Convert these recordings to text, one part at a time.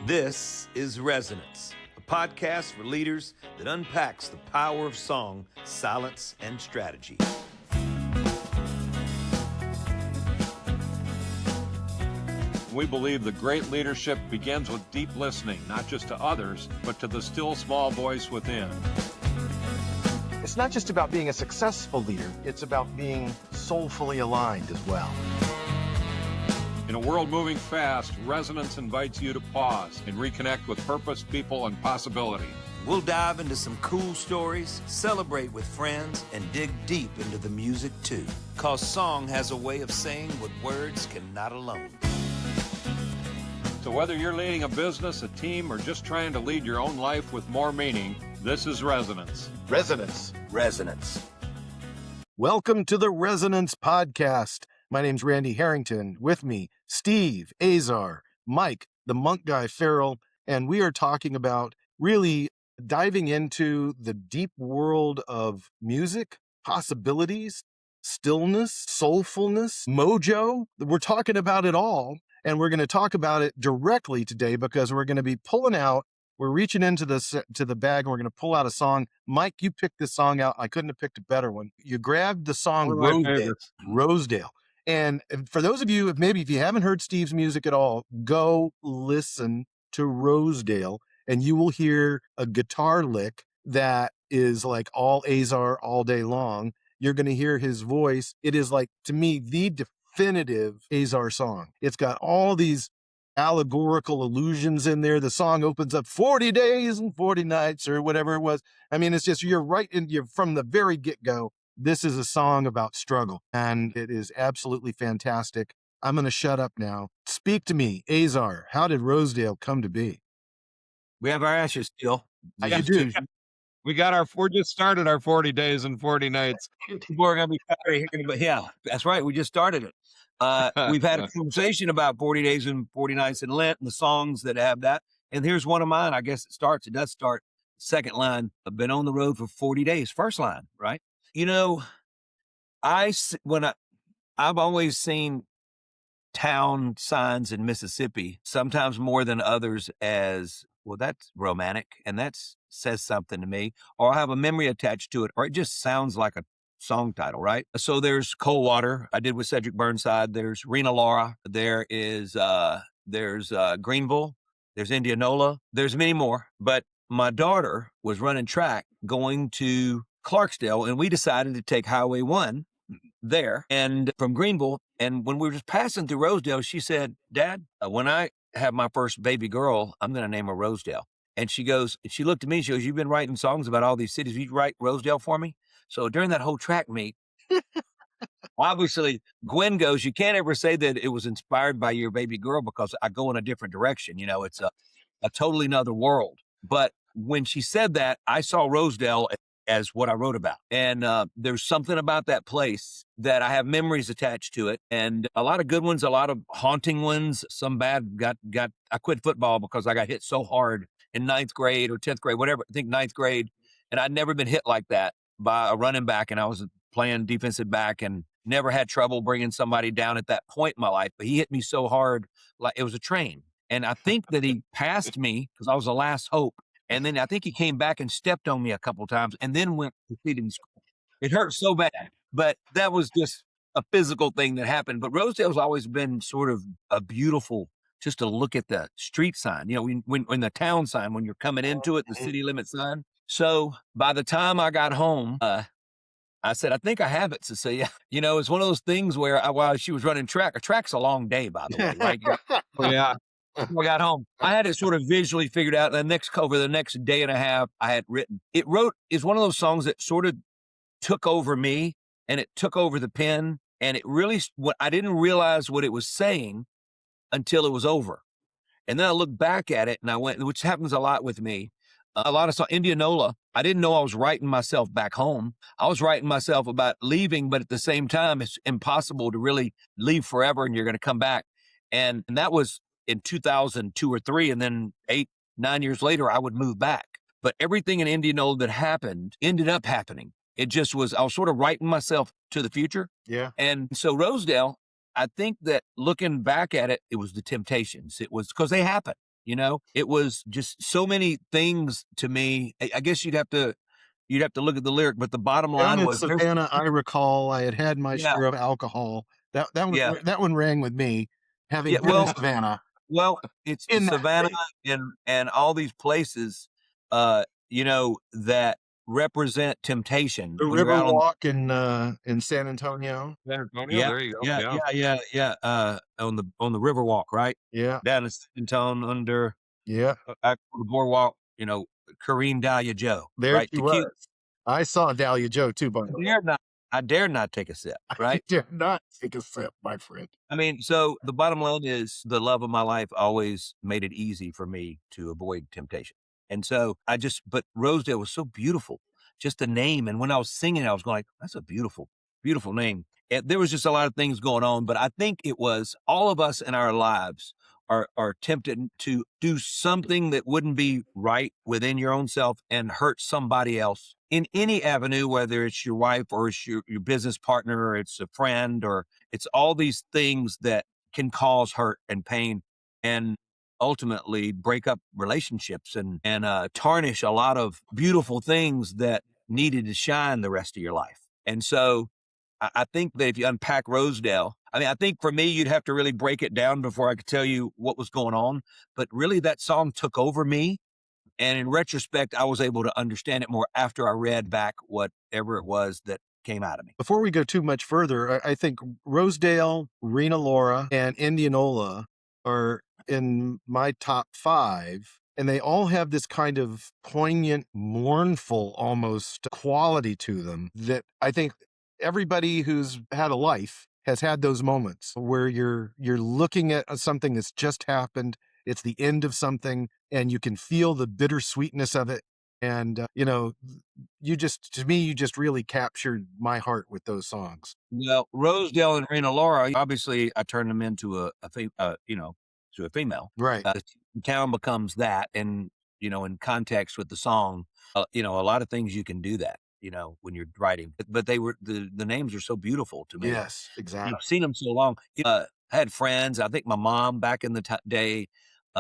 This is Resonance, a podcast for leaders that unpacks the power of song, silence, and strategy. We believe that great leadership begins with deep listening, not just to others, but to the still small voice within. It's not just about being a successful leader, it's about being soulfully aligned as well. In a world moving fast, Resonance invites you to pause and reconnect with purpose, people, and possibility. We'll dive into some cool stories, celebrate with friends, and dig deep into the music too. 'Cause song has a way of saying what words cannot alone. So whether you're leading a business, a team, or just trying to lead your own life with more meaning, this is Resonance. Resonance. Resonance. Welcome to the Resonance Podcast. My name's Randy Harrington. With me, Steve Azar, Mike, the monk guy Farrell, and we are talking about really diving into the deep world of music, possibilities, stillness, soulfulness, mojo. We're talking about it all. And we're going to talk about it directly today because we're going to be we're reaching into the bag and we're going to pull out a song. Mike, you picked this song out. I couldn't have picked a better one. You grabbed the song Rosedale. And for those of you, if you haven't heard Steve's music at all, go listen to Rosedale and you will hear a guitar lick that is like all Azar all day long. You're going to hear his voice. It is like, to me, the definitive Azar song. It's got all these allegorical allusions in there. The song opens up 40 days and 40 nights or whatever it was. I mean, it's just, you're from the very get-go. This is a song about struggle and it is absolutely fantastic. I'm going to shut up now. Speak to me, Azar. How did Rosedale come to be? We have our ashes still. You do. We're just started our 40 days and 40 nights. People are going to be sorry. But yeah, that's right. We just started it. We've had a conversation about 40 days and 40 nights in Lent and the songs that have that. And here's one of mine. I guess it does start. Second line, I've been on the road for 40 days. First line, right? You know, I've always seen town signs in Mississippi, sometimes more than others, as, well, that's romantic and that says something to me, or I have a memory attached to it, or it just sounds like a song title, right? So there's Coldwater, I did with Cedric Burnside. There's Rena Laura. There is, Greenville. There's Indianola. There's many more. But my daughter was running track going to Clarksdale, and we decided to take Highway 1 there and from Greenville. And when we were just passing through Rosedale, she said, "Dad, when I have my first baby girl, I'm going to name her Rosedale." And she looked at me, she goes, "You've been writing songs about all these cities. Will you write Rosedale for me?" So during that whole track meet, obviously Gwen goes, "You can't ever say that it was inspired by your baby girl because I go in a different direction. You know, it's a totally another world." But when she said that, I saw Rosedale as what I wrote about. And there's something about that place that I have memories attached to it, and a lot of good ones, a lot of haunting ones, some bad. I quit football because I got hit so hard in 9th grade or 10th grade, whatever, I think 9th grade. And I'd never been hit like that by a running back. And I was playing defensive back and never had trouble bringing somebody down at that point in my life. But he hit me so hard, like it was a train. And I think that he passed me because I was the last hope. And then I think he came back and stepped on me a couple of times and then went to feeding school. It hurt so bad, but that was just a physical thing that happened. But Rosedale's always been sort of a beautiful, just to look at the street sign, you know, when the town sign, when you're coming into it, the city limit sign. So by the time I got home, I said, "I think I have it, Cecilia." You know, it's one of those things where while she was running track, a track's a long day, by the way, right? Yeah. When I got home, I had it sort of visually figured out. Over the next day and a half, I had written. It's one of those songs that sort of took over me and it took over the pen. And it really, I didn't realize what it was saying until it was over. And then I looked back at it and I went, which happens a lot with me. A lot of Indianola, I didn't know I was writing myself back home. I was writing myself about leaving, but at the same time, it's impossible to really leave forever and you're going to come back. And that was in 2002 or 3, and then 8, 9 years later, I would move back. But everything in Indianola that happened ended up happening. It just was, I was sort of writing myself to the future. Yeah. And so Rosedale, I think that looking back at it, it was the Temptations. It was because they happened. It was just so many things to me. I guess you'd have to look at the lyric, but the bottom Down line in was there's Savannah, I recall I had my yeah, share of alcohol. yeah, That one rang with me, having yeah. been in Savannah Well, it's in that Savannah state. and all these places, that represent temptation The when you're out on. Riverwalk in San Antonio. San Antonio, Yeah, there you go. yeah, Yeah. yeah, yeah, yeah. On the Riverwalk, right Yeah, down in Stone under yeah. the boardwalk. Corinne Dahlia Joe, There right? she Tequila. was. I saw Dahlia Joe too, by the way. I dare not take a sip, I right? dare not take a sip, my friend. I mean, so the bottom line is the love of my life always made it easy for me to avoid temptation. And so but Rosedale was so beautiful, just the name. And when I was singing, I was going like, that's a beautiful, beautiful name. And there was just a lot of things going on, but I think it was all of us in our lives are tempted to do something that wouldn't be right within your own self and hurt somebody else in any avenue, whether it's your wife or it's your business partner, or it's a friend, or it's all these things that can cause hurt and pain and ultimately break up relationships and tarnish a lot of beautiful things that needed to shine the rest of your life. And so I think that if you unpack Rosedale, I mean, I think for me, you'd have to really break it down before I could tell you what was going on. But really, that song took over me. And in retrospect, I was able to understand it more after I read back whatever it was that came out of me. Before we go too much further, I think Rosedale, Rena Laura, and Indianola are in my top 5. And they all have this kind of poignant, mournful almost quality to them that I think everybody who's had a life has had those moments where you're looking at something that's just happened. It's the end of something, and you can feel the bittersweetness of it. And you just really captured my heart with those songs. Well, Rosedale and Rena Laura, obviously, I turned them into to a female. Right. The town becomes that, and in context with the song, a lot of things you can do that. When you're writing, but they were the names are so beautiful to me. Yes, exactly. I've seen them so long. I had friends. I think my mom back in the day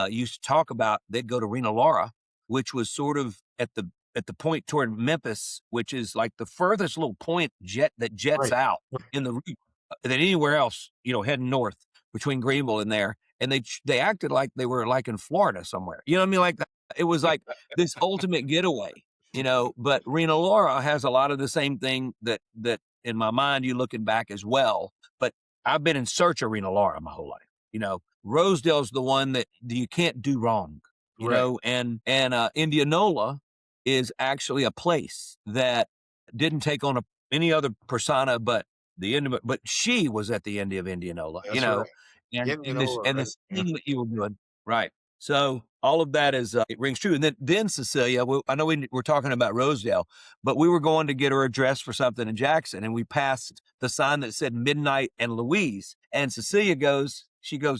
used to talk about they'd go to Rena Laura, which was sort of at the point toward Memphis, which is like the furthest little point that jets Right. out in the than anywhere else. Heading north between Greenville and there, and they acted like they were like in Florida somewhere. You know what I mean? Like it was like this ultimate getaway. But Rena Laura has a lot of the same thing that in my mind, you looking back as well. But I've been in search of Rena Laura my whole life. Rosedale's the one that you can't do wrong, and Indianola is actually a place that didn't take on any other persona, but but she was at the end of Indianola, That's right. and Indianola, this thing that you were doing, right? So all of that is it rings true. And then Cecilia, I know we're talking about Rosedale, but we were going to get her address for something in Jackson, and we passed the sign that said Midnight and Louise. And Cecilia goes,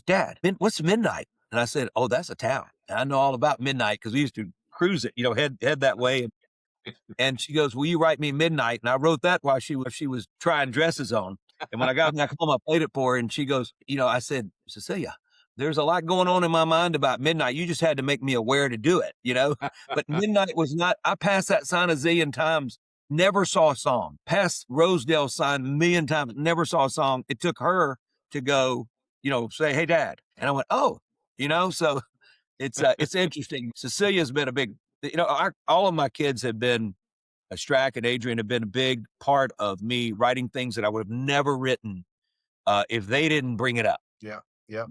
Dad, what's Midnight? And I said, oh, that's a town. And I know all about Midnight because we used to cruise it, head that way. And she goes, will you write me Midnight? And I wrote that while she was trying dresses on. And when I got back home, I played it for her, and she goes, I said, Cecilia, there's a lot going on in my mind about Midnight. You just had to make me aware to do it, But Midnight was not, I passed that sign a zillion times, never saw a song. Passed Rosedale sign a million times, never saw a song. It took her to go, say, hey, Dad. And I went, oh, so it's interesting. Cecilia's been a big, all of my kids have been, Strack and Adrian have been a big part of me writing things that I would have never written if they didn't bring it up. Yeah. Yeah.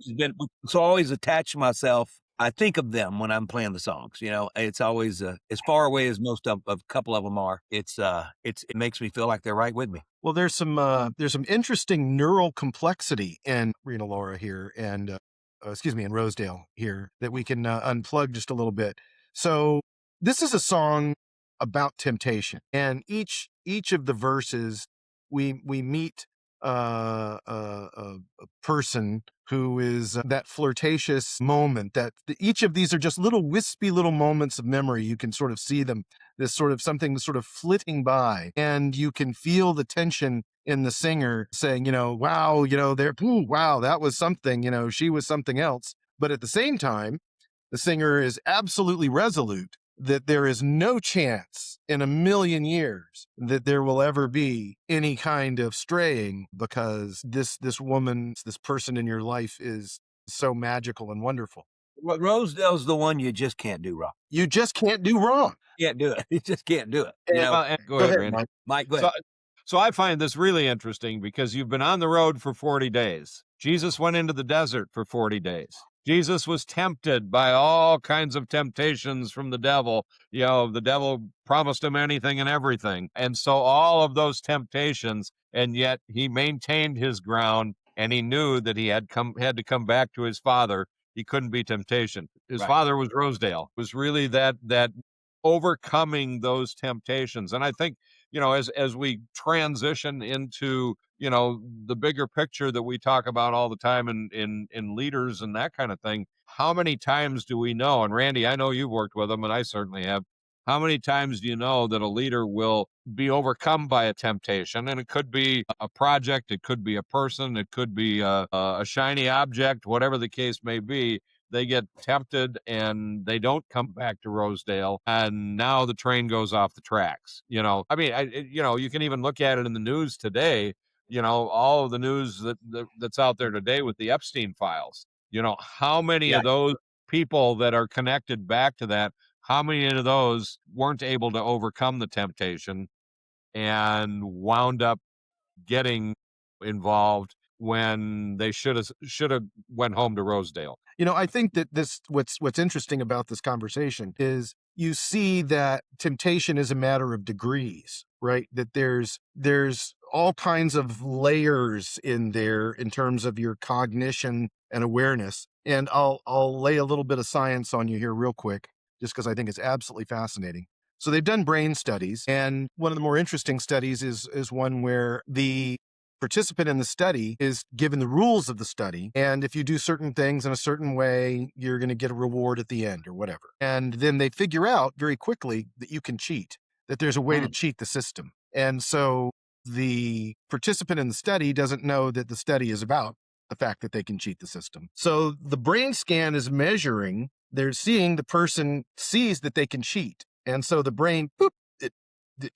So I always attach myself. I think of them when I'm playing the songs. It's always as far away as most of a couple of them are. It makes me feel like they're right with me. Well, there's some interesting neural complexity in Rena Laura here, and in Rosedale here that we can unplug just a little bit. So this is a song about temptation, and each of the verses we meet a person who is that flirtatious moment that each of these are just little wispy little moments of memory. You can sort of see them, this sort of something sort of flitting by, and you can feel the tension in the singer saying, wow, wow, that was something, she was something else. But at the same time, The singer is absolutely resolute that there is no chance in a million years that there will ever be any kind of straying, because this woman, this person in your life is so magical and wonderful. Rosedale's the one you just can't do wrong. You just can't do wrong. Can't do it. You just can't do it. You And- know, Go ahead, Randy. Mike. Mike, go So, ahead. so I find this really interesting because you've been on the road for 40 days. Jesus went into the desert for 40 days. Jesus was tempted by all kinds of temptations from the devil. You know, the devil promised him anything and everything. And so all of those temptations, and yet he maintained his ground, and he knew that he had to come back to his father. He couldn't be temptation. His Right. father was Rosedale. It was really that overcoming those temptations. And I think, you know, as we transition into, you know, the bigger picture that we talk about all the time in leaders and that kind of thing, how many times do we know, and Randy, I know you've worked with them, and I certainly have, how many times do you know that a leader will be overcome by a temptation? And it could be a project, it could be a person, it could be a shiny object, whatever the case may be. They get tempted and they don't come back to Rosedale, and now the train goes off the tracks. You know, I mean, you know, you can even look at it in the news today. You know, all of the news that's out there today with the Epstein files. You know, how many Yeah. of those people that are connected back to that, how many of those weren't able to overcome the temptation and wound up getting involved when they should have went home to Rosedale? You know, I think that what's interesting about this conversation is you see that temptation is a matter of degrees, right? That there's all kinds of layers in there in terms of your cognition and awareness. And I'll lay a little bit of science on you here real quick, just because I think it's absolutely fascinating. So they've done brain studies, and one of the more interesting studies is one where the participant in the study is given the rules of the study, and if you do certain things in a certain way, you're going to get a reward at the end or whatever. And then they figure out very quickly that you can cheat, that there's a way to cheat the system. And so the participant in the study doesn't know that the study is about the fact that they can cheat the system. So the brain scan is measuring, they're seeing the person sees that they can cheat. And so the brain, boop, it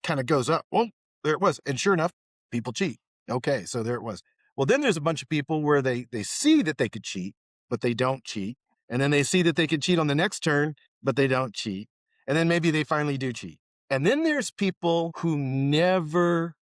kind of goes up. Well, there it was. And sure enough, people cheat. Okay, so there it was. Well, then there's a bunch of people where they see that they could cheat, but they don't cheat. And then they see that they could cheat on the next turn, but they don't cheat. And then maybe they finally do cheat. And then there's people who never,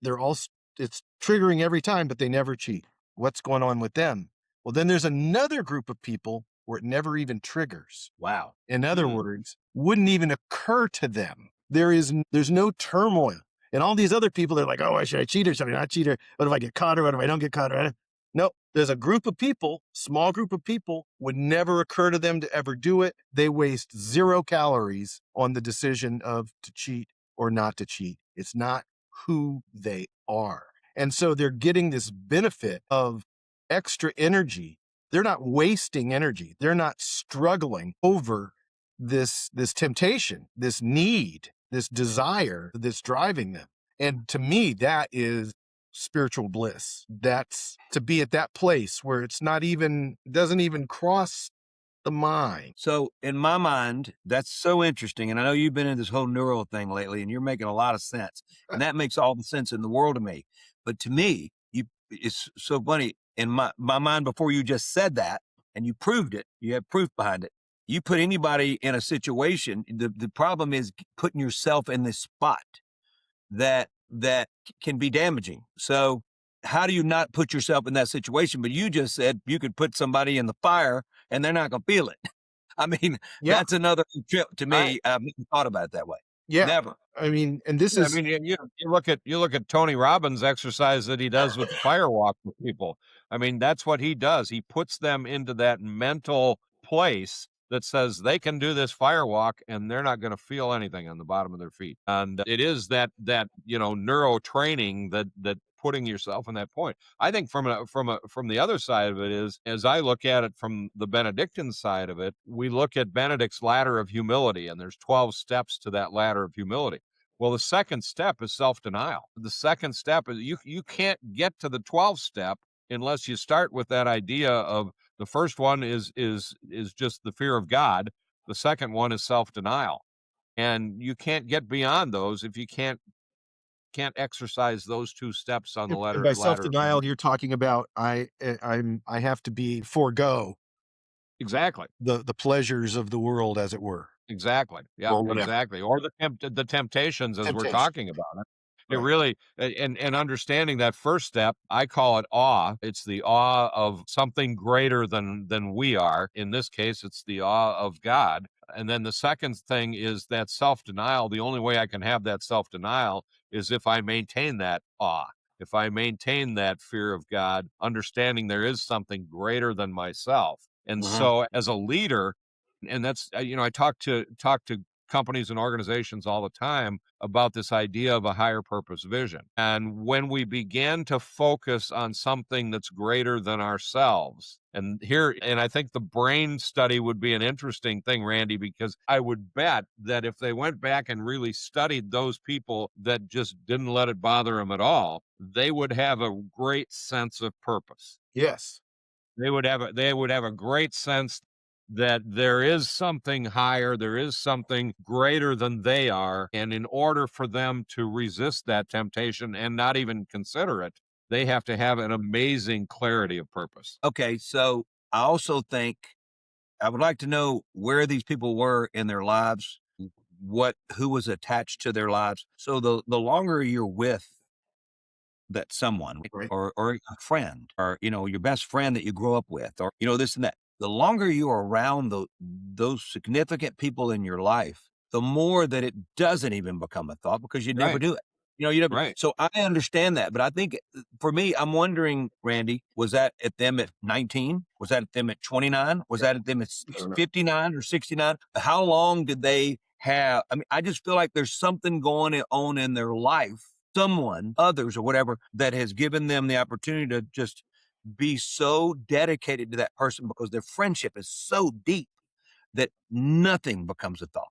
it's triggering every time, but they never cheat. What's going on with them? Well, then there's another group of people where it never even triggers. Wow. In other words, wouldn't even occur to them. There's no turmoil. And all these other people, they're like, oh, should I cheat or should I not cheat? Or what if I get caught or what if I don't get caught? No, there's a group of people, small group of people, would never occur to them to ever do it. They waste 0 calories on the decision of to cheat or not to cheat. It's not who they are. And so they're getting this benefit of extra energy. They're not wasting energy. They're not struggling over this temptation, this need, this desire that's driving them. And to me, that is spiritual bliss. That's to be at that place where doesn't even cross the mind. So in my mind, that's so interesting. And I know you've been in this whole neural thing lately, and you're making a lot of sense. And that makes all the sense in the world to me. But to me, it's so funny. In my mind, before you just said that, and you proved it, you have proof behind it. You put anybody in a situation, the problem is putting yourself in this spot that can be damaging. So how do you not put yourself in that situation? But you just said you could put somebody in the fire and they're not going to feel it. I mean, that's another trip to me. I've never thought about it that way. Yeah. Never. I mean, and this is, I mean, you look at Tony Robbins' exercise that he does with the firewalk with people. I mean, that's what he does. He puts them into that mental place that says they can do this firewalk and they're not going to feel anything on the bottom of their feet. And it is that neuro training that putting yourself in that point. I think from the other side of it is, as I look at it from the Benedictine side of it, we look at Benedict's ladder of humility, and there's 12 steps to that ladder of humility. Well, the second step is self-denial. The second step is you can't get to the 12th step unless you start with that idea of The first one is just the fear of God. The second one is self-denial. And you can't get beyond those if you can't exercise those two steps on the And by ladder. self-denial, you're talking about I have to be forego Exactly. the pleasures of the world, as it were, Exactly. Yeah, or whatever. exactly. Or the temptations as we're Temptation. talking about it. It Right. really and understanding that first step, I call it awe. It's the awe of something greater than we are. In this case, it's the awe of God. And then the second thing is that self-denial. The only way I can have that self-denial is if I maintain that awe. If I maintain that fear of God, understanding there is something greater than myself. And Mhm. so as a leader, and that's I talk to companies and organizations all the time about this idea of a higher purpose vision. And when we began to focus on something that's greater than ourselves, and I think the brain study would be an interesting thing, Randy, because I would bet that if they went back and really studied those people that just didn't let it bother them at all, they would have a great sense of purpose. Yes. They would have a great sense that there is something higher, there is something greater than they are, and in order for them to resist that temptation and not even consider it, they have to have an amazing clarity of purpose. Okay, so I also think I would like to know where these people were in their lives, who was attached to their lives. So the longer you're with that someone Right. or a friend or your best friend that you grow up with or this and that, the longer you're around those significant people in your life, the more that it doesn't even become a thought because you never Right, do it. You never. right. So I understand that, but I think for me, I'm wondering, Randy, was that at them at 19? Was that at them at 29? Was that at them at I don't know. 59 or 69? How long did they have? I mean, I just feel like there's something going on in their life, someone, others, or whatever, that has given them the opportunity to just be so dedicated to that person because their friendship is so deep that nothing becomes a thought.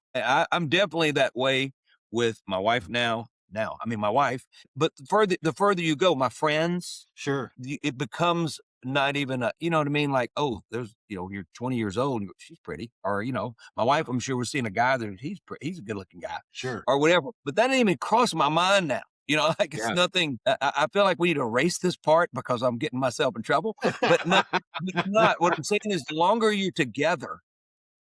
I'm definitely that way with my wife now. I mean, my wife, but the further you go, my friends, Sure. it becomes not even you know what I mean? Like, oh, you're 20 years old, and she's pretty. Or, my wife, I'm sure we're seeing a guy that he's a good looking guy Sure. or whatever. But that didn't even cross my mind now. Like it's Yeah. nothing. I feel like we need to erase this part because I'm getting myself in trouble. But no, it's not. What I'm saying is the longer you're together,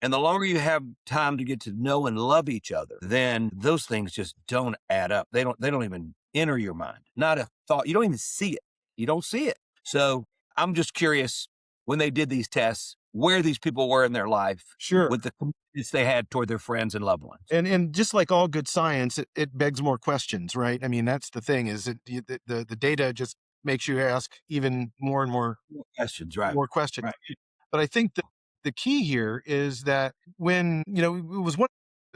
and the longer you have time to get to know and love each other, then those things just don't add up. They don't even enter your mind. Not a thought. You don't even see it. You don't see it. So I'm just curious when they did these tests, where these people were in their life Sure. with the commitments they had toward their friends and loved ones. And just like all good science, it begs more questions, right? I mean, that's the thing, is the data just makes you ask even more and more Questions, right? questions. Right. But I think that the key here is that when, it was one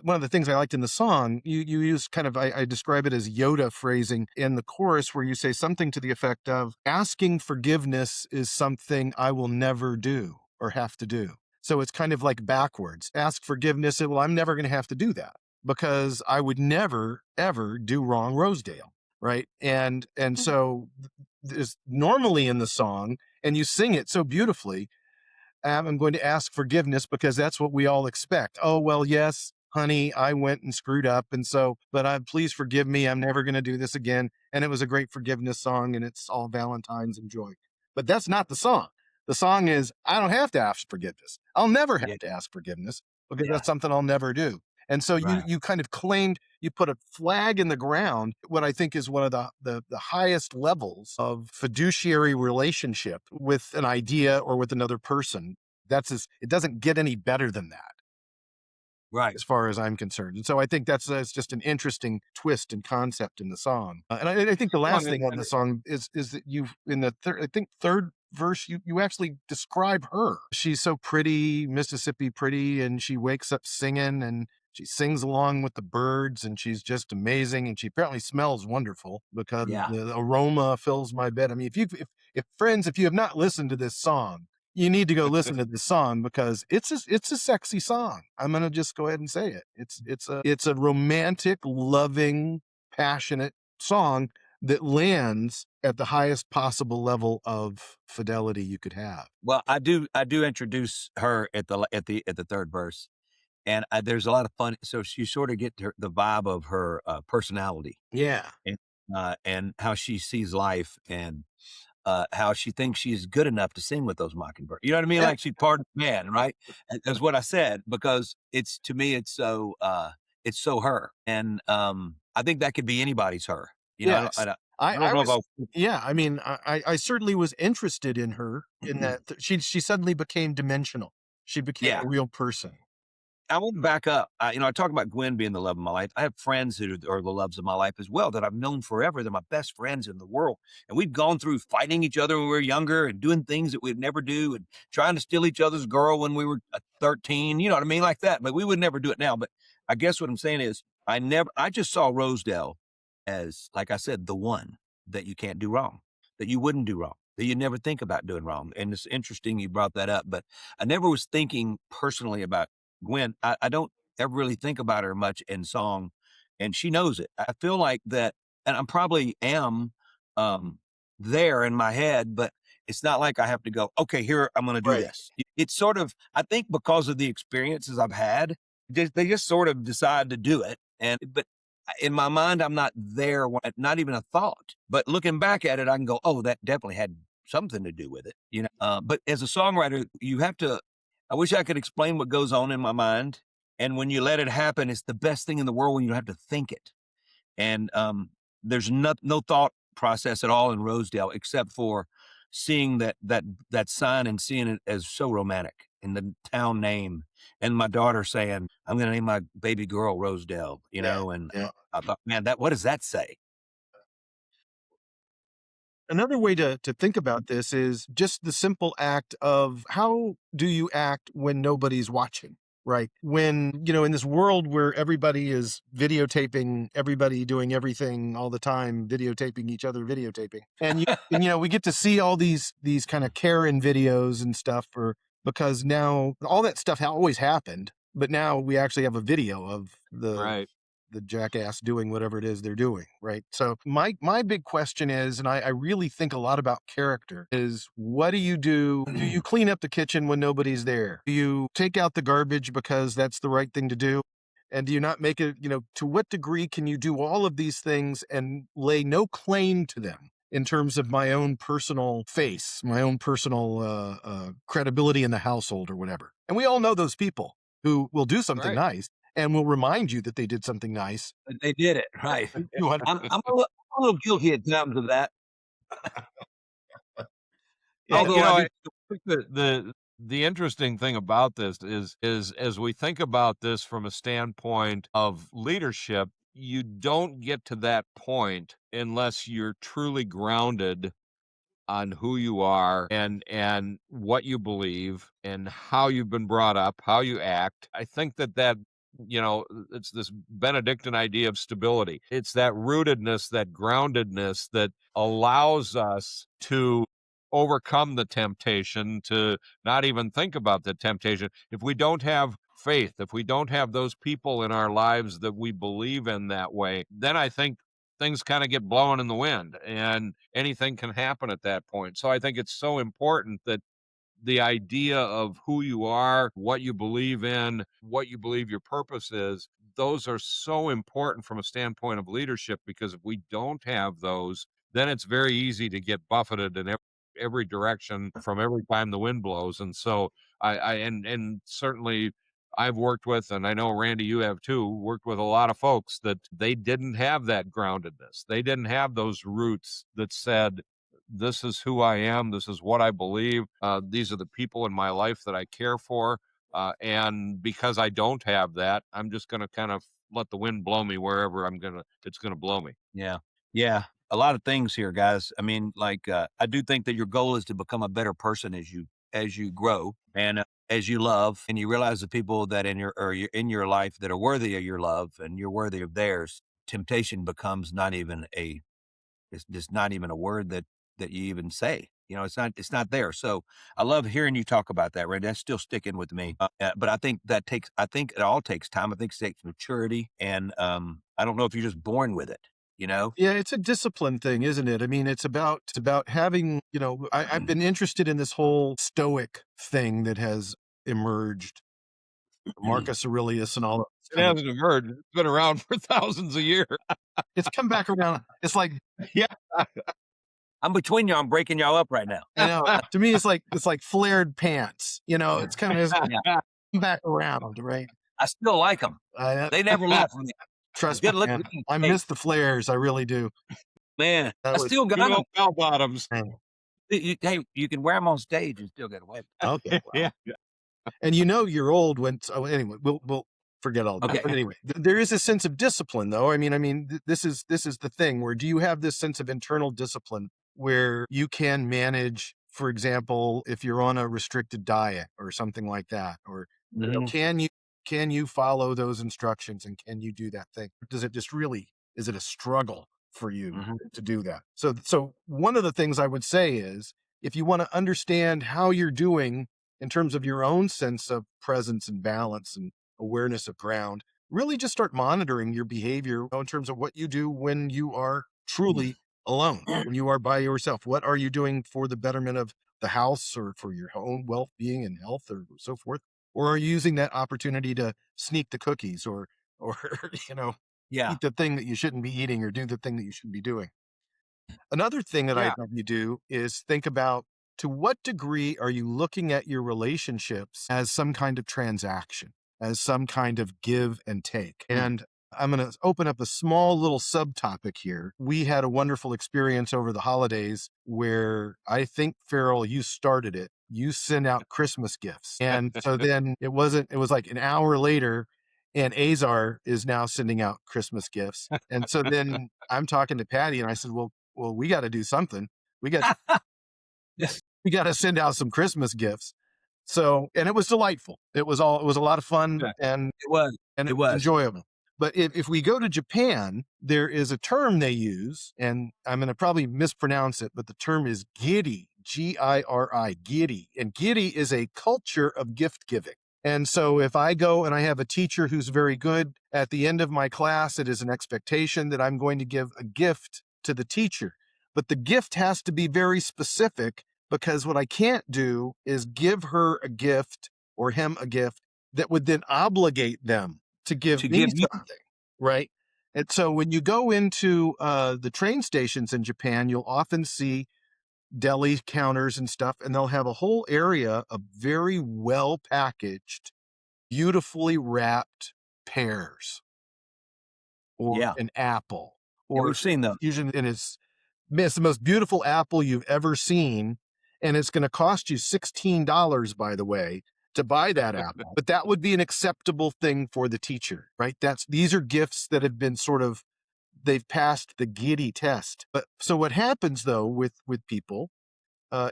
of the things I liked in the song, you use kind of, I describe it as Yoda phrasing in the chorus, where you say something to the effect of, asking forgiveness is something I will never do or have to do. So it's kind of like backwards. Ask forgiveness. Well, I'm never going to have to do that because I would never, ever do wrong Rosedale. Right. And so there's normally in the song, and you sing it so beautifully, I'm going to ask forgiveness because that's what we all expect. Oh, well, yes, honey, I went and screwed up. And so, but please forgive me. I'm never going to do this again. And it was a great forgiveness song, and it's all Valentine's and joy. But that's not the song. The song is, I don't have to ask forgiveness. I'll never have Yeah. to ask forgiveness because Yeah. that's something I'll never do. And so Right. you kind of you put a flag in the ground, what I think is one of the highest levels of fiduciary relationship with an idea or with another person. It doesn't get any better than that, Right. as far as I'm concerned. And so I think that's just an interesting twist and concept in the song. And I think the last thing on the song is that in the third verse, you actually describe her. She's so pretty, Mississippi pretty, and she wakes up singing, and she sings along with the birds, and she's just amazing. And she apparently smells wonderful because Yeah. the aroma fills my bed. I mean, if friends, if you have not listened to this song, you need to go listen to this song because it's a sexy song. I'm going to just go ahead and say it. It's a romantic, loving, passionate song that lands at the highest possible level of fidelity you could have. Well, I do introduce her at the third verse, and there's a lot of fun. So you sort of get the vibe of her personality Yeah. and how she sees life, and how she thinks she's good enough to sing with those mockingbirds. You know what I mean? Yeah. Like she's part of the band, right? That's what I said, because it's, to me, it's so her, and I think that could be anybody's her. You know, Yes. I don't I know if was, I. yeah, I mean, I certainly was interested in her in that she suddenly became dimensional. She became Yeah. a real person. I want to back up. I talk about Gwen being the love of my life. I have friends who are the loves of my life as well, that I've known forever. They're my best friends in the world. And we've gone through fighting each other when we were younger, and doing things that we'd never do, and trying to steal each other's girl when we were 13, you know what I mean? Like that. But we would never do it now. But I guess what I'm saying is, I just saw Rosedale as, like I said, the one that you can't do wrong, that you wouldn't do wrong, that you never think about doing wrong. And it's interesting you brought that up, but I never was thinking personally about Gwen. I don't ever really think about her much in song, and she knows it. I feel like that, and I probably am um, there in my head, but it's not like I have to go, okay, here, I'm going to do Right. this. It's sort of, I think, because of the experiences I've had, they just sort of decide to do it. But in my mind, I'm not there, not even a thought. But looking back at it, I can go, oh, that definitely had something to do with it. But as a songwriter, you have to. I wish I could explain what goes on in my mind. And when you let it happen, it's the best thing in the world when you don't have to think it. And there's no thought process at all in Rosedale, except for seeing that sign and seeing it as so romantic, and the town name, and my daughter saying, "I'm going to name my baby girl Rosedale," Yeah. and Yeah. I thought, man, what does that say? Another way to think about this is just the simple act of how do you act when nobody's watching, right? When, in this world where everybody is videotaping everybody doing everything all the time, videotaping each other, videotaping. And we get to see all these kind of Karen videos and stuff because now all that stuff always happened, but now we actually have a video of Right. the jackass doing whatever it is they're doing, right? So my big question is, and I really think a lot about character, is what do you do? Do you clean up the kitchen when nobody's there? Do you take out the garbage because that's the right thing to do? And do you not make it, to what degree can you do all of these things and lay no claim to them in terms of my own personal face, my own personal credibility in the household or whatever? And we all know those people who will do something Right. nice and will remind you that they did something nice. They did it right. 200 I'm a little guilty at times of that. Yeah. Although I do. I think the interesting thing about this is as we think about this from a standpoint of leadership, you don't get to that point unless you're truly grounded on who you are and what you believe and how you've been brought up, how you act. I think that it's this Benedictine idea of stability. It's that rootedness, that groundedness that allows us to overcome the temptation, to not even think about the temptation. If we don't have faith, if we don't have those people in our lives that we believe in that way, then I think things kind of get blown in the wind and anything can happen at that point. So I think it's so important that the idea of who you are, what you believe in, what you believe your purpose is, those are so important from a standpoint of leadership, because if we don't have those, then it's very easy to get buffeted in every direction from every time the wind blows. And so and certainly I've worked with, and I know Randy, you have too, worked with a lot of folks that they didn't have that groundedness. They didn't have those roots that said, this is who I am. This is what I believe. These are the people in my life that I care for. And because I don't have that, I'm just going to kind of let the wind blow me wherever it's going to blow me. Yeah. Yeah. A lot of things here, guys. I mean, like, I do think that your goal is to become a better person as you grow, and as you love, and you realize the people that in your life that are worthy of your love, and you're worthy of theirs. Temptation becomes not even it's just not even a word that you even say. It's not there. So I love hearing you talk about that, right? That's still sticking with me. But I think I think it all takes time. I think it takes maturity, and I don't know if you're just born with it. you know? Yeah, it's a discipline thing, isn't it? I mean, it's about having, I've been interested in this whole stoic thing that has emerged, Marcus Aurelius and all. It hasn't emerged. It's been around for thousands of years. It's come back around. It's like, Yeah. I'm between y'all. I'm breaking y'all up right now. I know. To me, it's like flared pants. It's kind of Yeah. come back around, right? I still like them. They never left me. Trust me, Good look. man. I miss the flares. I really do. Man, That I was still got Good them. old bell bottoms. Hey, you can wear them on stage and still get away. Okay. Yeah. And you're old when. So anyway, we'll forget all that. Okay. But anyway, there is a sense of discipline, though. I mean, this is the thing. Where do you have this sense of internal discipline where you can manage, for example, if you're on a restricted diet or something like that, or can you follow those instructions and can you do that thing? Does it just really is it a struggle for you to do that? So one of the things I would say is if you want to understand how you're doing in terms of your own sense of presence and balance and awareness of ground, really just start monitoring your behavior in terms of what you do when you are truly alone, when you are by yourself. What are you doing for the betterment of the house or for your own well-being and health or so forth? Or are you using that opportunity to sneak the cookies or Yeah. eat the thing that you shouldn't be eating or do the thing that you shouldn't be doing? Another thing that I'd have you do is think about, to what degree are you looking at your relationships as some kind of transaction, as some kind of give and take? And I'm going to open up a small little subtopic here. We had a wonderful experience over the holidays where I think, Farrell, you started it. You sent out Christmas gifts. And so then it was like an hour later, and Azar is now sending out Christmas gifts. And so then I'm talking to Patty and I said, well, we got to do something. We got to send out some Christmas gifts. So, and it was delightful. It was a lot of fun and It was enjoyable. But if we go to Japan, there is a term they use, and I'm going to probably mispronounce it, but the term is giri, Giri, giri. And giri is a culture of gift giving. And so if I go and I have a teacher who's very good, at the end of my class, it is an expectation that I'm going to give a gift to the teacher. But the gift has to be very specific, because what I can't do is give her a gift or him a gift that would then obligate them to give me something, right? And so when you go into the train stations in Japan, you'll often see deli counters and stuff, and they'll have a whole area of very well packaged, beautifully wrapped pears or an apple. Or we've seen those. Usually, and it's the most beautiful apple you've ever seen, and it's going to cost you $16, by the way, to buy that apple. But that would be an acceptable thing for the teacher, right? These are gifts that have been they've passed the giddy test. But so what happens though with people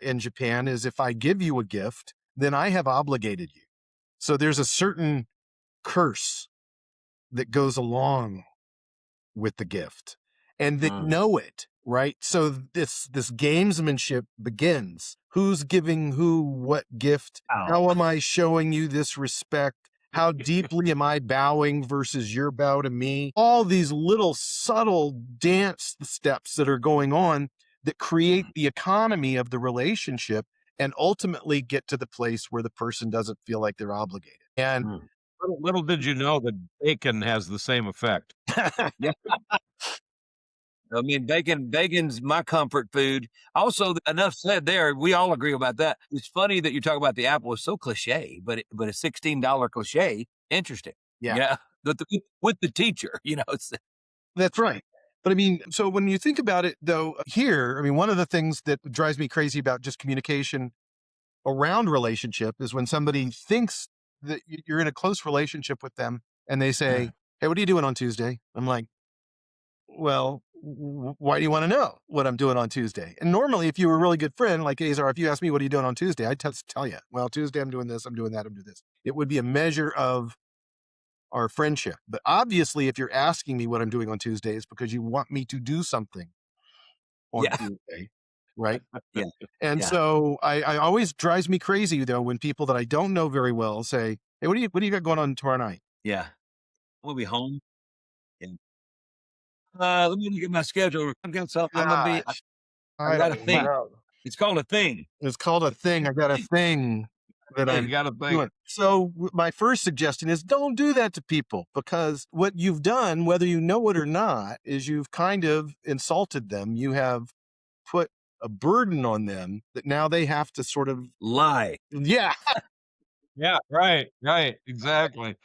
in Japan is, if I give you a gift, then I have obligated you. So there's a certain curse that goes along with the gift, and they know it, right? So this gamesmanship begins. Who's giving who what gift? How am I showing you this respect? How deeply am I bowing versus your bow to me? All these little subtle dance steps that are going on that create the economy of the relationship and ultimately get to the place where the person doesn't feel like they're obligated. And Little did you know that bacon has the same effect. I mean, bacon's my comfort food. Also, enough said there. We all agree about that. It's funny that you talk about the apple. It's so cliche, but a $16 cliche. Interesting. Yeah. With the teacher, That's right. But I mean, so when you think about it though, here, I mean, one of the things that drives me crazy about just communication around relationship is when somebody thinks that you're in a close relationship with them and they say, hey, what are you doing on Tuesday? I'm like, well, why do you want to know what I'm doing on Tuesday? And normally, if you were a really good friend, like Azar, if you asked me, what are you doing on Tuesday? I'd tell you, well, Tuesday, I'm doing this, I'm doing that, I'm doing this. It would be a measure of our friendship. But obviously, if you're asking me what I'm doing on Tuesday, it's because you want me to do something on Tuesday, right? And so I always drives me crazy though when people that I don't know very well say, hey, what do you got going on tomorrow night? Yeah. We'll be home. Let me look at my schedule. I've got something. Gosh, I've I got a don't thing. know. It's called a thing. It's called a thing. I got a thing that You I'm got to think. doing. So my first suggestion is don't do that to people, because what you've done, whether you know it or not, is you've kind of insulted them. You have put a burden on them that now they have to sort of, Lie. yeah. Yeah, right, exactly.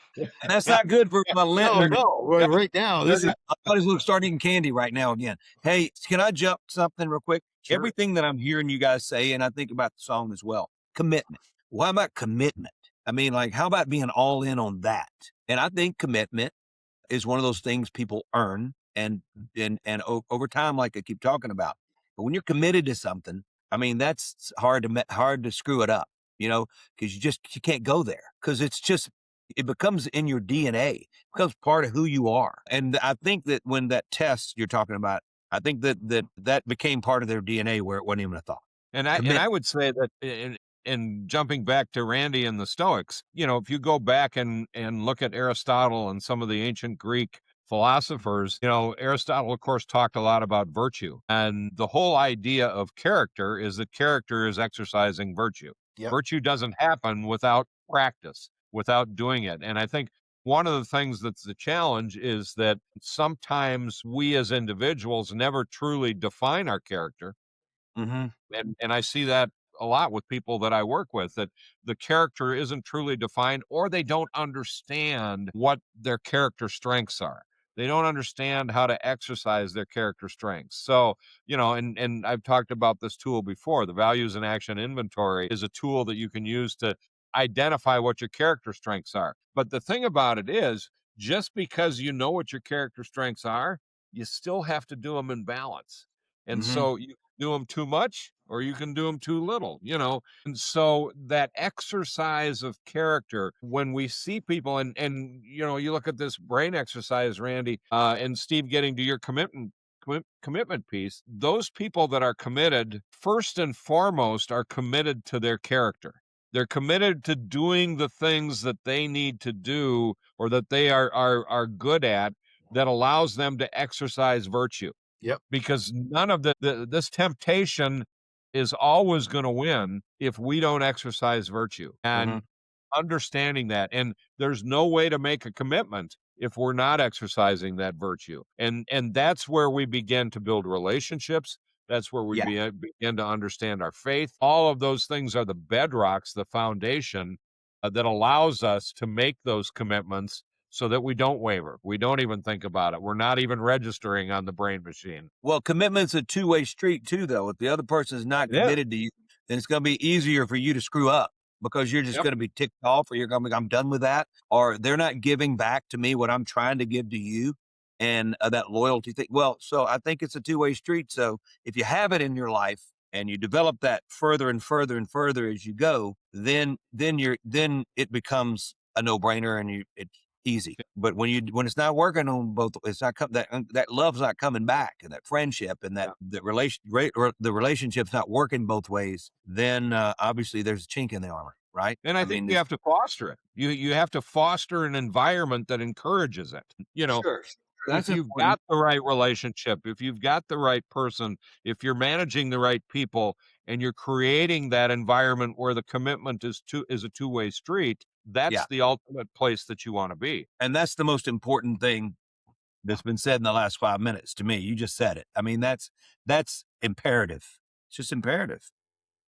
That's not good for my No, Lent. no. Right now, this is Everybody's look start eating candy right now again. Hey, can I jump something real quick? Sure. Everything that I'm hearing you guys say, and I think about the song as well. Commitment. Why about commitment? I mean, like, how about being all in on that? And I think commitment is one of those things people earn over time, like I keep talking about. But when you're committed to something, I mean, that's hard to screw it up, because you can't go there, because it becomes in your DNA, it becomes part of who you are. And I think that when that test you're talking about, I think that became part of their DNA where it wasn't even a thought. And I Commit. would say that in jumping back to Randy and the Stoics, if you go back and look at Aristotle and some of the ancient Greek philosophers, Aristotle, of course, talked a lot about virtue. And the whole idea of character is that character is exercising virtue. Yep. Virtue doesn't happen without practice, without doing it. And I think one of the things that's the challenge is that sometimes we as individuals never truly define our character. Mm-hmm. And I see that a lot with people that I work with, that the character isn't truly defined, or they don't understand what their character strengths are. They don't understand how to exercise their character strengths. So, and I've talked about this tool before. The values in action inventory is a tool that you can use to identify what your character strengths are. But the thing about it is, just because you know what your character strengths are, you still have to do them in balance. And Mm-hmm. so you do them too much, or you can do them too little, And so that exercise of character, when we see people and you look at this brain exercise, Randy, and Steve, getting to your commitment piece, those people that are committed, first and foremost, are committed to their character. They're committed to doing the things that they need to do, or that they are good at, that allows them to exercise virtue. Yep. Because none of this temptation is always going to win if we don't exercise virtue. And understanding that, and there's no way to make a commitment if we're not exercising that virtue. And that's where we begin to build relationships. That's where we begin to understand our faith. All of those things are the bedrocks, the foundation that allows us to make those commitments, so that we don't waver. We don't even think about it. We're not even registering on the brain machine. Well, commitment's a two-way street too, though. If the other person's not committed to you, then it's going to be easier for you to screw up, because you're just going to be ticked off, or you're going to be, I'm done with that, or they're not giving back to me what I'm trying to give to you, and that loyalty thing. Well, so I think it's a two-way street. So if you have it in your life and you develop that further and further and further as you go, then it becomes a no-brainer, and it's easy. But when it's not working on both, it's not that love's not coming back, and that friendship, and that the relationship's not working both ways, then obviously there's a chink in the armor, right? And I think you have to foster it. You have to foster an environment that encourages it. Sure. If you've got the right relationship, if you've got the right person, if you're managing the right people, and you're creating that environment where the commitment is a two-way street, that's the ultimate place that you want to be. And that's the most important thing that's been said in the last 5 minutes to me. You just said it. I mean, that's imperative. It's just imperative.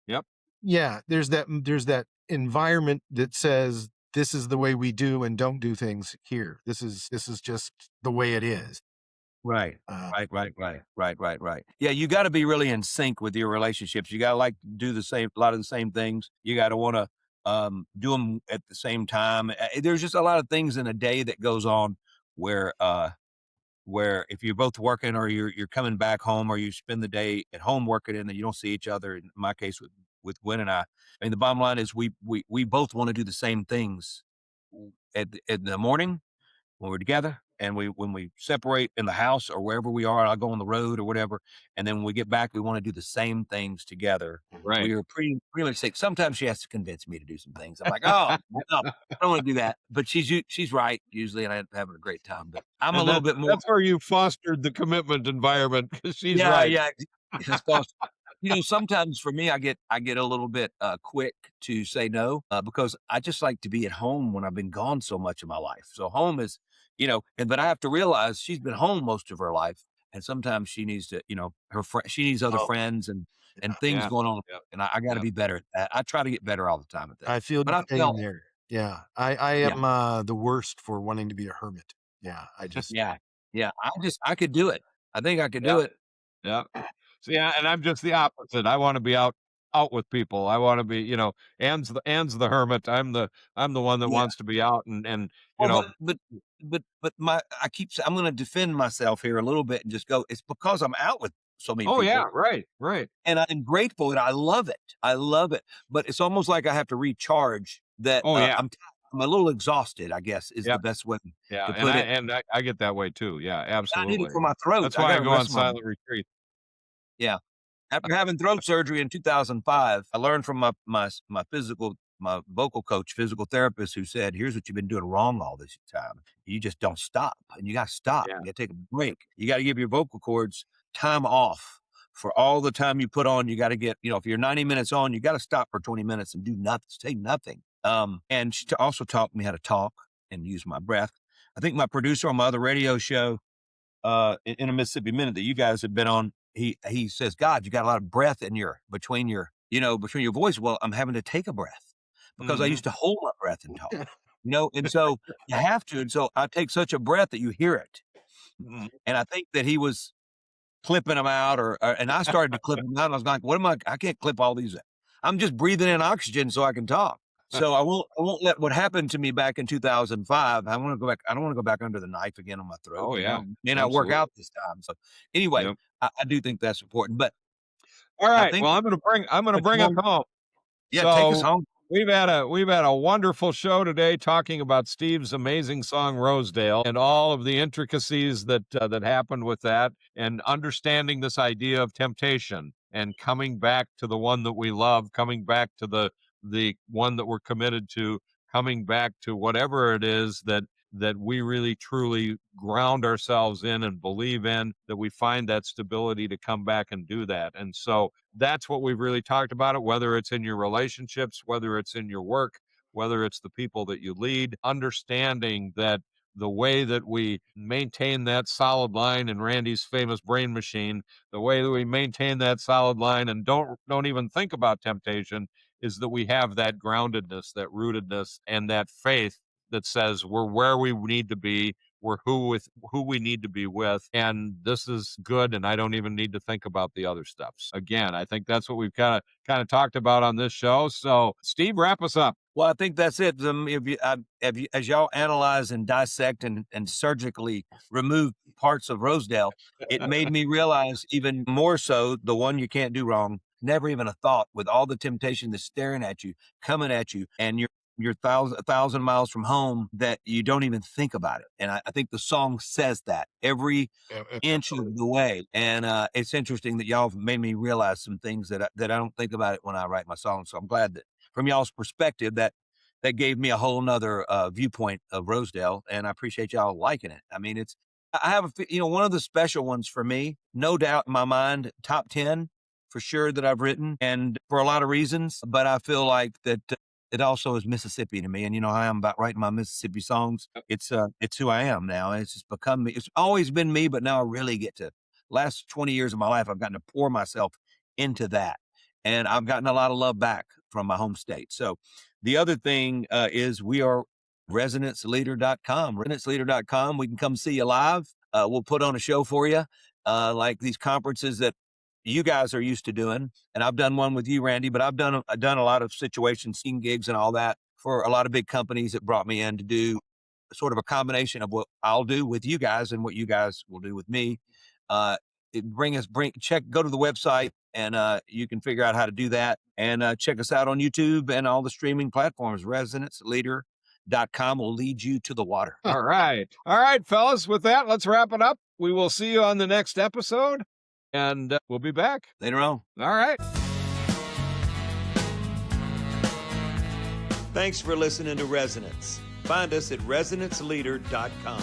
Yep. Yeah. There's that environment that says, this is the way we do and don't do things here. This is just the way it is. Right. Right. Yeah, you got to be really in sync with your relationships. You got to do a lot of the same things. You got to want to do them at the same time. There's just a lot of things in a day that goes on where if you're both working, or you're coming back home, or you spend the day at home working, and then you don't see each other. In my case with Gwen and I mean, the bottom line is we both want to do the same things at the morning when we're together, And when we separate in the house or wherever we are, I'll go on the road or whatever. And then when we get back, we want to do the same things together. Right. We are pretty sick. Sometimes she has to convince me to do some things. I'm like, oh, no, I don't want to do that. But she's right usually, and I'm having a great time. But I'm a And little bit more. that's where you fostered the commitment environment, because she's Yeah, right. yeah. It's possible. Sometimes for me, I get a little bit quick to say no because I just like to be at home when I've been gone so much of my life. So home is, but I have to realize she's been home most of her life, and sometimes she needs to, she needs other Oh, friends and things Yeah. going on, Yep. and I got to Yep. be better at that. I try to get better all the time at that. I feel But your I pain felt, there. Yeah. I yeah, am the worst for wanting to be a hermit. Yeah. I just yeah, yeah. I could do it. I think I could Yeah. do it. Yeah. So, yeah, and I'm just the opposite. I want to be out with people. I want to be, Ann's the hermit. I'm the one that Yeah. wants to be out and Well, I'm going to defend myself here a little bit and just go. It's because I'm out with so many oh yeah, people, right, right. and I'm grateful and I love it. I love it, but it's almost like I have to recharge. That Oh yeah. I'm a little exhausted, I guess, is the Yep. best way Yeah. to And put I it. and I, I get that way too. Yeah, I need it absolutely. for my throat. That's I why got I to go on rest my. silent retreat. Yeah. After having throat surgery in 2005, I learned from my vocal coach, physical therapist, who said, "Here's what you've been doing wrong all this time. You just don't stop, and you got to stop. Yeah. You got to take a break. You got to give your vocal cords time off for all the time you put on. You got to get, if you're 90 minutes on, you got to stop for 20 minutes and do nothing, say nothing." And she also taught me how to talk and use my breath. I think my producer on my other radio show, in a Mississippi Minute that you guys have been on, he says, "God, you got a lot of breath in between your voice." Well, I'm having to take a breath because I Mhm. used to hold my breath and talk, and so you have to. And so I take such a breath that you hear it. Mhm. And I think that he was clipping them out, and I started to clip them out. And I was like, "What am I? I can't clip all these. I'm just breathing in oxygen so I can talk." So I won't let what happened to me back in 2005. I want to go back. I don't want to go back under the knife again on my throat. Oh yeah. May not work Absolutely. out this time. So anyway, Yep. I do think that's important. But All I right. think Well, I'm gonna what you bring us want, home. yeah, take us So home. we've had a wonderful show today talking about Steve's amazing song Rosedale and all of the intricacies that happened with that, and understanding this idea of temptation and coming back to the one that we love, coming back to the one that we're committed to, coming back to whatever it is that we really truly ground ourselves in and believe in, that we find that stability to come back and do that. And so that's what we've really talked about, it, whether it's in your relationships, whether it's in your work, whether it's the people that you lead, understanding that the way that we maintain that solid line in Randy's famous brain machine, the way that we maintain that solid line and don't even think about temptation, is that we have that groundedness, that rootedness, and that faith that says we're where we need to be, we're who we need to be with, and this is good, and I don't even need to think about the other stuff. Again, I think that's what we've kind of talked about on this show. So Steve, wrap us up. Well, I think that's it. As y'all analyze and dissect and surgically remove parts of Rosedale, it made me realize even more so the one you can't do wrong. Never even a thought, with all the temptation that's staring at you, coming at you, and you're a thousand miles from home, that you don't even think about it. And I think the song says that every inch of the way. And it's interesting that y'all have made me realize some things that I don't think about it when I write my songs. So I'm glad that from y'all's perspective that gave me a whole nother viewpoint of Rosedale, and I appreciate y'all liking it. I mean, I have one of the special ones for me, no doubt in my mind, top 10 for sure that I've written, and for a lot of reasons. But I feel like that it also is Mississippi to me, and how I am about writing my Mississippi songs. It's who I am now. And it's just become me. It's always been me, but now I really get to. Last 20 years of my life, I've gotten to pour myself into that, and I've gotten a lot of love back from my home state. So the other thing is we are resonanceleader.com. Resonanceleader.com. We can come see you live. We'll put on a show for you, like these conferences that you guys are used to doing. And I've done one with you, Randy, but I've done a lot of situations, scene gigs and all that for a lot of big companies that brought me in to do sort of a combination of what I'll do with you guys and what you guys will do with me. Uh, go to the website, and you can figure out how to do that, and check us out on YouTube and all the streaming platforms, Resonance Leader. resonanceleader.com will lead you to the water. All right. All right, fellas. With that, let's wrap it up. We will see you on the next episode, and we'll be back later on. All right. Thanks for listening to Resonance. Find us at resonanceleader.com.